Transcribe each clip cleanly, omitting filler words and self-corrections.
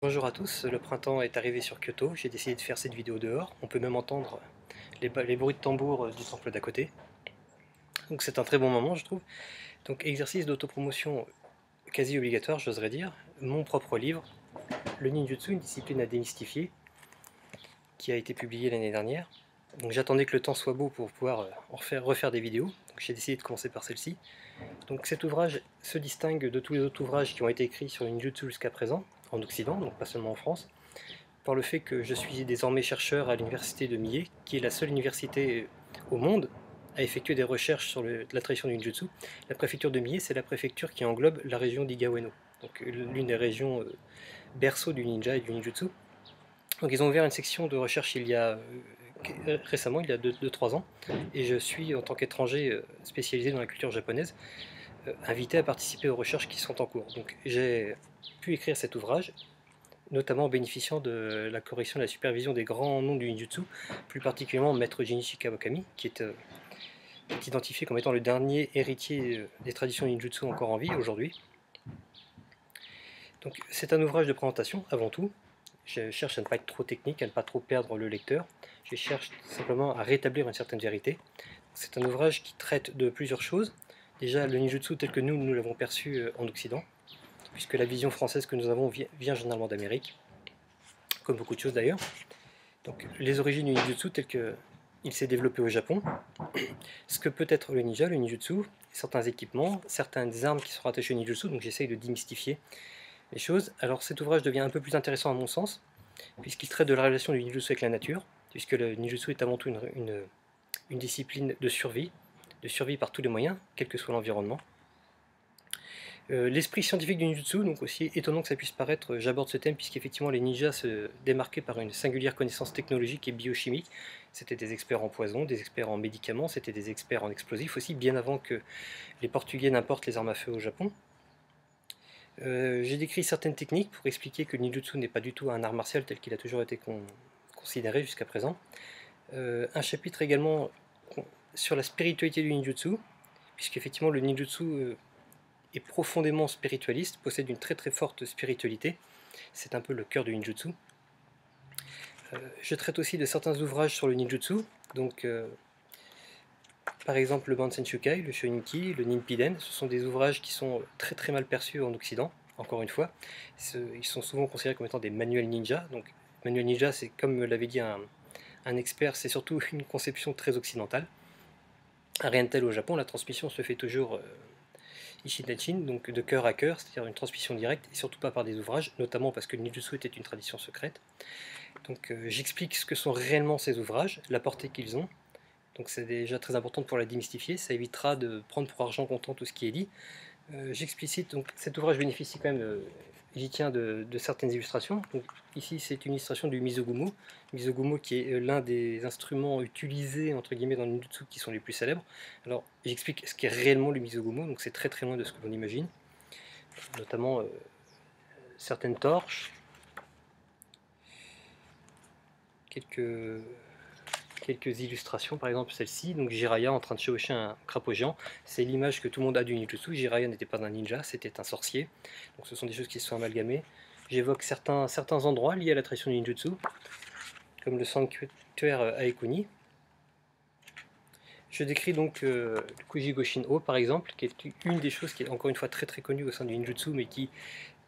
Bonjour à tous, le printemps est arrivé sur Kyoto, j'ai décidé de faire cette vidéo dehors, on peut même entendre les bruits de tambour du temple d'à côté, donc c'est un très bon moment je trouve. Donc exercice d'autopromotion quasi obligatoire j'oserais dire, mon propre livre, le ninjutsu, une discipline à démystifier, qui a été publié l'année dernière. Donc j'attendais que le temps soit beau pour pouvoir refaire des vidéos, donc j'ai décidé de commencer par celle-ci. Donc cet ouvrage se distingue de tous les autres ouvrages qui ont été écrits sur le ninjutsu jusqu'à présent, en Occident, donc pas seulement en France, par le fait que je suis désormais chercheur à l'université de Mie, qui est la seule université au monde à effectuer des recherches sur la tradition du ninjutsu. La préfecture de Mie, c'est la préfecture qui englobe la région d'Igaweno, donc l'une des régions berceau du ninja et du ninjutsu. Donc ils ont ouvert une section de recherche il y a récemment, il y a 2-3 ans, et je suis en tant qu'étranger spécialisé dans la culture japonaise, invité à participer aux recherches qui sont en cours. Donc j'ai pu écrire cet ouvrage notamment en bénéficiant de la correction et de la supervision des grands noms du ninjutsu, plus particulièrement Maître Jinichi Kawakami, qui est identifié comme étant le dernier héritier des traditions ninjutsu encore en vie aujourd'hui. Donc c'est un ouvrage de présentation avant tout. Je cherche à ne pas être trop technique, à ne pas trop perdre le lecteur. Je cherche simplement à rétablir une certaine vérité. C'est un ouvrage qui traite de plusieurs choses. Déjà le ninjutsu tel que nous l'avons perçu en Occident, puisque la vision française que nous avons vient généralement d'Amérique, comme beaucoup de choses d'ailleurs. Donc les origines du ninjutsu telles qu'il s'est développé au Japon, ce que peut être le ninja, le ninjutsu, certains équipements, certaines armes qui sont rattachées au ninjutsu, donc j'essaye de démystifier les choses. Alors cet ouvrage devient un peu plus intéressant à mon sens, puisqu'il traite de la relation du ninjutsu avec la nature, puisque le ninjutsu est avant tout une discipline de survie par tous les moyens, quel que soit l'environnement. L'esprit scientifique du ninjutsu, donc aussi étonnant que ça puisse paraître, j'aborde ce thème puisqu'effectivement les ninjas se démarquaient par une singulière connaissance technologique et biochimique. C'était des experts en poison, des experts en médicaments, c'était des experts en explosifs aussi, bien avant que les Portugais n'importent les armes à feu au Japon. J'ai décrit certaines techniques pour expliquer que le ninjutsu n'est pas du tout un art martial tel qu'il a toujours été considéré jusqu'à présent. Un chapitre également sur la spiritualité du ninjutsu, puisqu'effectivement le ninjutsu est profondément spiritualiste, possède une très très forte spiritualité. C'est un peu le cœur du ninjutsu. Je traite aussi de certains ouvrages sur le ninjutsu, donc par exemple le Bansen Shukai, le Shoninki, le Ninpiden. Ce sont des ouvrages qui sont très très mal perçus en Occident, encore une fois. Ils sont souvent considérés comme étant des manuels ninja. Donc manuel ninja, c'est comme l'avait dit un expert, c'est surtout une conception très occidentale. Rien de tel au Japon, la transmission se fait toujours Ishidanchin, donc de cœur à cœur, c'est-à-dire une transmission directe, et surtout pas par des ouvrages, notamment parce que le ninjutsu était une tradition secrète. Donc j'explique ce que sont réellement ces ouvrages, la portée qu'ils ont, donc c'est déjà très important pour la démystifier, ça évitera de prendre pour argent comptant tout ce qui est dit. J'explicite, donc cet ouvrage bénéficie quand même, j'y tiens, de certaines illustrations. Donc, ici c'est une illustration du Mizogumo, Mizogumo qui est l'un des instruments utilisés entre guillemets dans le ninjutsu qui sont les plus célèbres. Alors j'explique ce qu'est réellement le Mizogumo, donc c'est très très loin de ce que l'on imagine, notamment certaines torches, quelques quelques illustrations, par exemple celle-ci, donc Jiraiya en train de chevaucher un crapaud géant, c'est l'image que tout le monde a du ninjutsu. Jiraiya n'était pas un ninja, c'était un sorcier, donc ce sont des choses qui se sont amalgamées. J'évoque certains endroits liés à la tradition du ninjutsu, comme le sanctuaire Aekuni. Je décris donc le Kuji-Goshin-O par exemple, qui est une des choses qui est encore une fois très très connue au sein du ninjutsu, mais qui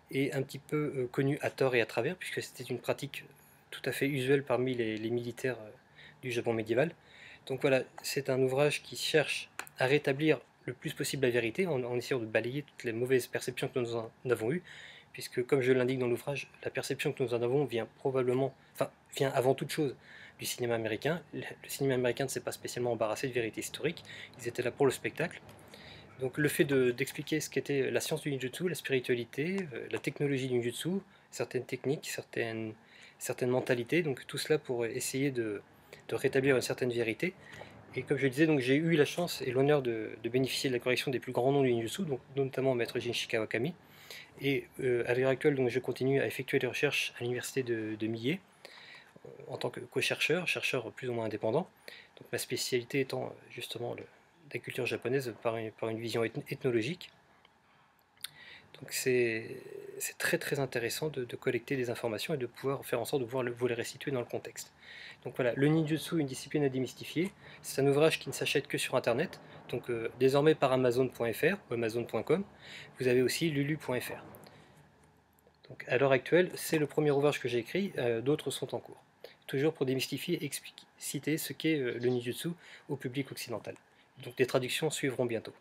est un petit peu connue à tort et à travers, puisque c'était une pratique tout à fait usuelle parmi les militaires du Japon médiéval. Donc voilà, c'est un ouvrage qui cherche à rétablir le plus possible la vérité en essayant de balayer toutes les mauvaises perceptions que nous en avons eues, puisque comme je l'indique dans l'ouvrage, la perception que nous en avons vient avant toute chose du cinéma américain. Le cinéma américain ne s'est pas spécialement embarrassé de vérité historique, ils étaient là pour le spectacle. Donc le fait d'expliquer ce qu'était la science du ninjutsu, la spiritualité, la technologie du ninjutsu, certaines techniques, certaines mentalités, donc tout cela pour essayer de rétablir une certaine vérité. Et comme je le disais, donc j'ai eu la chance et l'honneur de bénéficier de la correction des plus grands noms du ninjutsu, donc notamment Maître Jinichi Kawakami. Et à l'heure actuelle, donc, je continue à effectuer des recherches à l'université de Mie en tant que co-chercheur, chercheur plus ou moins indépendant. Donc ma spécialité étant justement la culture japonaise par une vision ethnologique. Donc c'est très très intéressant de collecter des informations et de pouvoir faire en sorte de pouvoir vous les restituer dans le contexte. Donc voilà, le ninjutsu, une discipline à démystifier, c'est un ouvrage qui ne s'achète que sur internet, donc désormais par Amazon.fr ou Amazon.com, vous avez aussi Lulu.fr. Donc à l'heure actuelle, c'est le premier ouvrage que j'ai écrit, d'autres sont en cours. Toujours pour démystifier et expliciter ce qu'est le ninjutsu au public occidental. Donc des traductions suivront bientôt.